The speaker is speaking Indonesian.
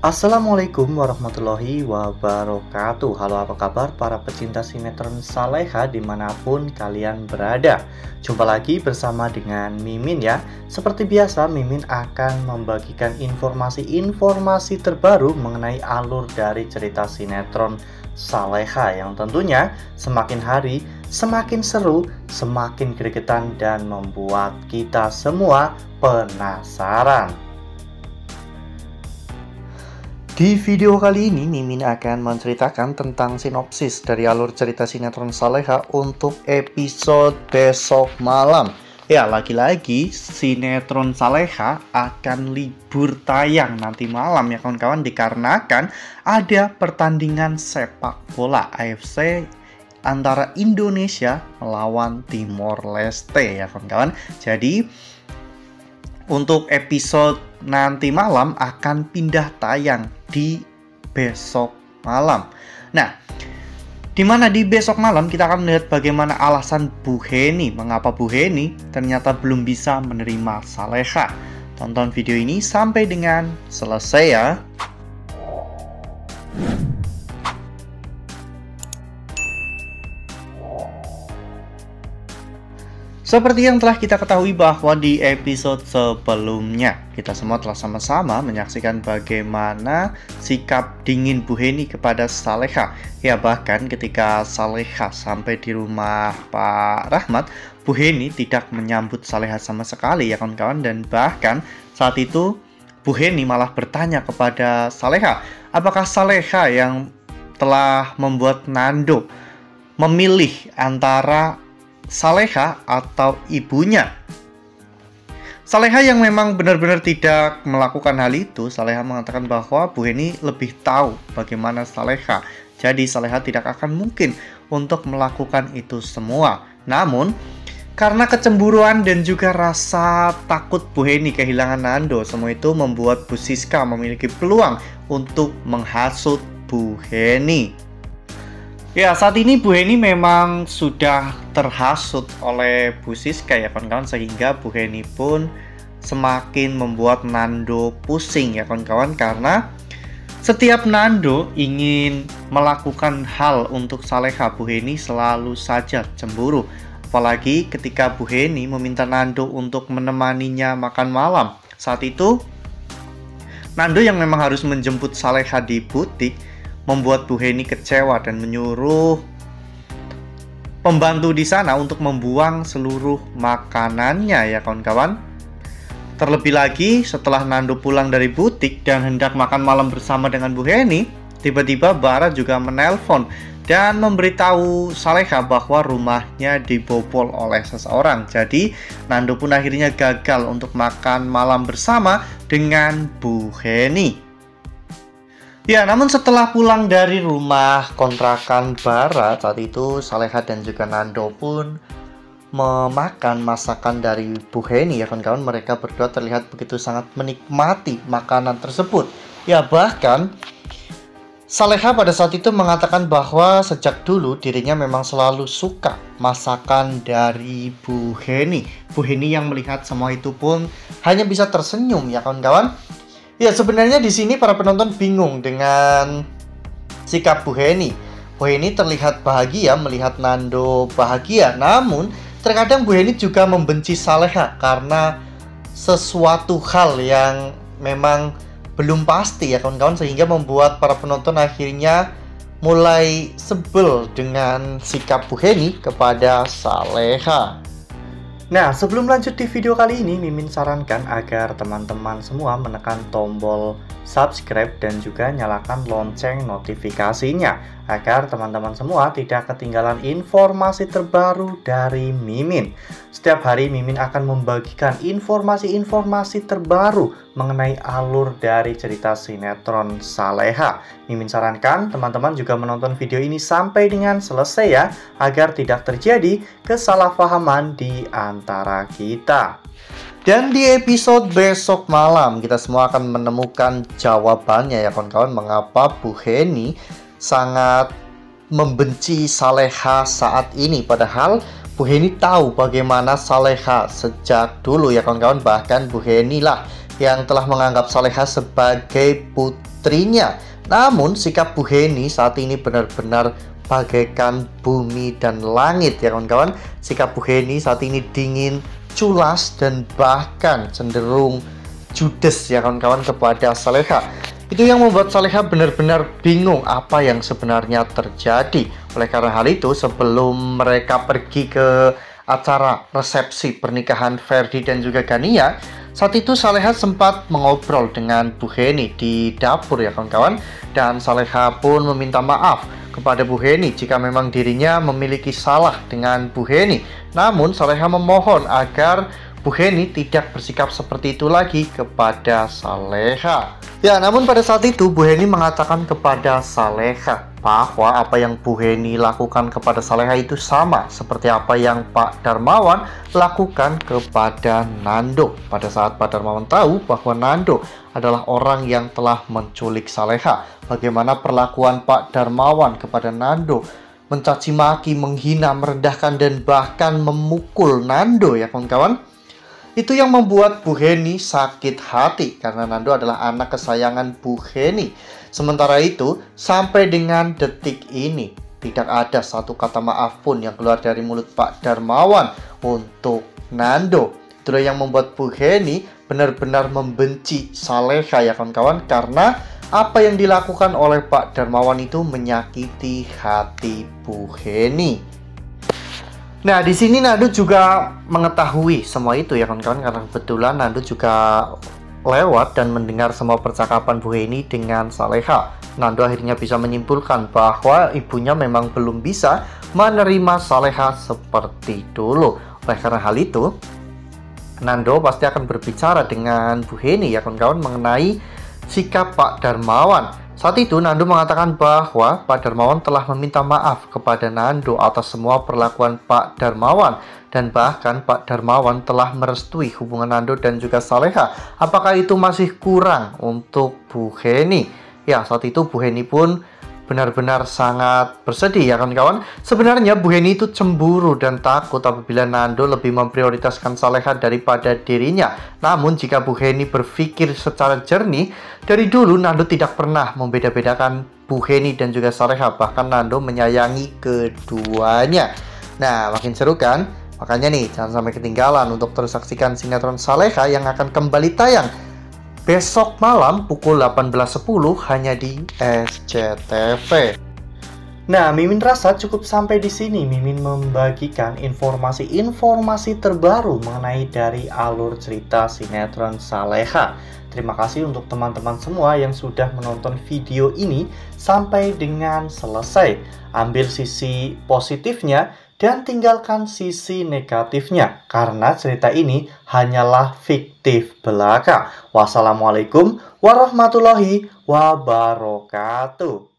Assalamualaikum warahmatullahi wabarakatuh. Halo, apa kabar para pecinta sinetron Saleha dimanapun kalian berada. Jumpa lagi bersama dengan Mimin ya. Seperti biasa, Mimin akan membagikan informasi-informasi terbaru mengenai alur dari cerita sinetron Saleha yang tentunya semakin hari semakin seru, semakin gregetan, dan membuat kita semua penasaran. Di video kali ini, Mimin akan menceritakan tentang sinopsis dari alur cerita sinetron Saleha untuk episode besok malam. Ya, lagi-lagi sinetron Saleha akan libur tayang nanti malam ya kawan-kawan, dikarenakan ada pertandingan sepak bola AFC antara Indonesia melawan Timor Leste ya kawan-kawan. Jadi untuk episode nanti malam akan pindah tayang di besok malam. Nah, dimana di besok malam kita akan melihat bagaimana alasan Bu Heni, mengapa Bu Heni ternyata belum bisa menerima Saleha. Tonton video ini sampai dengan selesai ya. Seperti yang telah kita ketahui bahwa di episode sebelumnya kita semua telah sama-sama menyaksikan bagaimana sikap dingin Bu Heni kepada Saleha. Ya, bahkan ketika Saleha sampai di rumah Pak Rahmat, Bu Heni tidak menyambut Saleha sama sekali ya kawan-kawan. Dan bahkan saat itu Bu Heni malah bertanya kepada Saleha, apakah Saleha yang telah membuat Nando memilih antara Saleha atau ibunya. Saleha yang memang benar-benar tidak melakukan hal itu. Saleha mengatakan bahwa Bu Heni lebih tahu bagaimana Saleha. Jadi Saleha tidak akan mungkin untuk melakukan itu semua. Namun karena kecemburuan dan juga rasa takut Bu Heni kehilangan Nando, semua itu membuat Bu Siska memiliki peluang untuk menghasut Bu Heni. Ya, saat ini Bu Heni memang sudah terhasut oleh Bu Siska ya kawan-kawan, sehingga Bu Heni pun semakin membuat Nando pusing ya kawan-kawan, karena setiap Nando ingin melakukan hal untuk Saleha, Bu Heni selalu saja cemburu. Apalagi ketika Bu Heni meminta Nando untuk menemaninya makan malam. Saat itu Nando yang memang harus menjemput Saleha di butik membuat Bu Heni kecewa dan menyuruh pembantu di sana untuk membuang seluruh makanannya ya kawan-kawan. Terlebih lagi setelah Nando pulang dari butik dan hendak makan malam bersama dengan Bu Heni, tiba-tiba Bara juga menelpon dan memberitahu Saleha bahwa rumahnya dibobol oleh seseorang. Jadi Nando pun akhirnya gagal untuk makan malam bersama dengan Bu Heni. Ya, namun setelah pulang dari rumah kontrakan Bara, saat itu Saleha dan juga Nando pun memakan masakan dari Bu Heni ya kawan-kawan. Mereka berdua terlihat begitu sangat menikmati makanan tersebut. Ya, bahkan Saleha pada saat itu mengatakan bahwa sejak dulu dirinya memang selalu suka masakan dari Bu Heni. Bu Heni yang melihat semua itu pun hanya bisa tersenyum ya kawan-kawan. Ya, sebenarnya di sini para penonton bingung dengan sikap Bu Heni. Bu Heni terlihat bahagia melihat Nando bahagia, namun terkadang Bu Heni juga membenci Saleha karena sesuatu hal yang memang belum pasti ya kawan-kawan, sehingga membuat para penonton akhirnya mulai sebel dengan sikap Bu Heni kepada Saleha. Nah, sebelum lanjut di video kali ini, Mimin sarankan agar teman-teman semua menekan tombol subscribe dan juga nyalakan lonceng notifikasinya, agar teman-teman semua tidak ketinggalan informasi terbaru dari Mimin. Setiap hari Mimin akan membagikan informasi-informasi terbaru mengenai alur dari cerita sinetron Saleha. Mimin sarankan teman-teman juga menonton video ini sampai dengan selesai ya, agar tidak terjadi kesalahpahaman di antara kita. Dan di episode besok malam kita semua akan menemukan jawabannya ya kawan-kawan, mengapa Bu Heni sangat membenci Saleha saat ini. Padahal Bu Heni tahu bagaimana Saleha sejak dulu ya kawan-kawan. Bahkan Bu Heni lah yang telah menganggap Saleha sebagai putrinya. Namun sikap Bu Heni saat ini benar-benar bagaikan bumi dan langit ya kawan-kawan. Sikap Bu Heni saat ini dingin, culas, dan bahkan cenderung judes ya kawan-kawan kepada Saleha. Itu yang membuat Saleha benar-benar bingung apa yang sebenarnya terjadi. Oleh karena hal itu, sebelum mereka pergi ke acara resepsi pernikahan Ferdi dan juga Gania, saat itu Saleha sempat mengobrol dengan Bu Heni di dapur ya kawan-kawan. Dan Saleha pun meminta maaf kepada Bu Heni jika memang dirinya memiliki salah dengan Bu Heni. Namun Saleha memohon agar Bu Heni tidak bersikap seperti itu lagi kepada Saleha. Ya, namun pada saat itu Bu Heni mengatakan kepada Saleha bahwa apa yang Bu Heni lakukan kepada Saleha itu sama seperti apa yang Pak Darmawan lakukan kepada Nando. Pada saat Pak Darmawan tahu bahwa Nando adalah orang yang telah menculik Saleha, bagaimana perlakuan Pak Darmawan kepada Nando, mencaci maki, menghina, merendahkan, dan bahkan memukul Nando ya kawan-kawan. Itu yang membuat Bu Heni sakit hati karena Nando adalah anak kesayangan Bu Heni. Sementara itu, sampai dengan detik ini tidak ada satu kata maaf pun yang keluar dari mulut Pak Darmawan untuk Nando. Itulah yang membuat Bu Heni benar-benar membenci Saleha ya kawan-kawan, karena apa yang dilakukan oleh Pak Darmawan itu menyakiti hati Bu Heni. Nah, di sini Nando juga mengetahui semua itu ya kawan-kawan, karena kebetulan Nando juga lewat dan mendengar semua percakapan Bu Heni dengan Saleha. Nando akhirnya bisa menyimpulkan bahwa ibunya memang belum bisa menerima Saleha seperti dulu. Oleh karena hal itu, Nando pasti akan berbicara dengan Bu Heni ya kawan-kawan mengenai sikap Pak Darmawan. Saat itu Nando mengatakan bahwa Pak Darmawan telah meminta maaf kepada Nando atas semua perlakuan Pak Darmawan, dan bahkan Pak Darmawan telah merestui hubungan Nando dan juga Saleha. Apakah itu masih kurang untuk Bu Heni? Ya, saat itu Bu Heni pun benar-benar sangat bersedih ya kawan-kawan. Sebenarnya Bu Heni itu cemburu dan takut apabila Nando lebih memprioritaskan Saleha daripada dirinya. Namun jika Bu Heni berpikir secara jernih, dari dulu Nando tidak pernah membeda-bedakan Bu Heni dan juga Saleha. Bahkan Nando menyayangi keduanya. Nah, makin seru kan? Makanya nih, jangan sampai ketinggalan untuk terus saksikan sinetron Saleha yang akan kembali tayang besok malam pukul 18.10 hanya di SCTV. Nah, Mimin rasa cukup sampai di sini. Mimin membagikan informasi-informasi terbaru mengenai dari alur cerita sinetron Saleha. Terima kasih untuk teman-teman semua yang sudah menonton video ini sampai dengan selesai. Ambil sisi positifnya dan tinggalkan sisi negatifnya, karena cerita ini hanyalah fiktif belaka. Wassalamualaikum warahmatullahi wabarakatuh.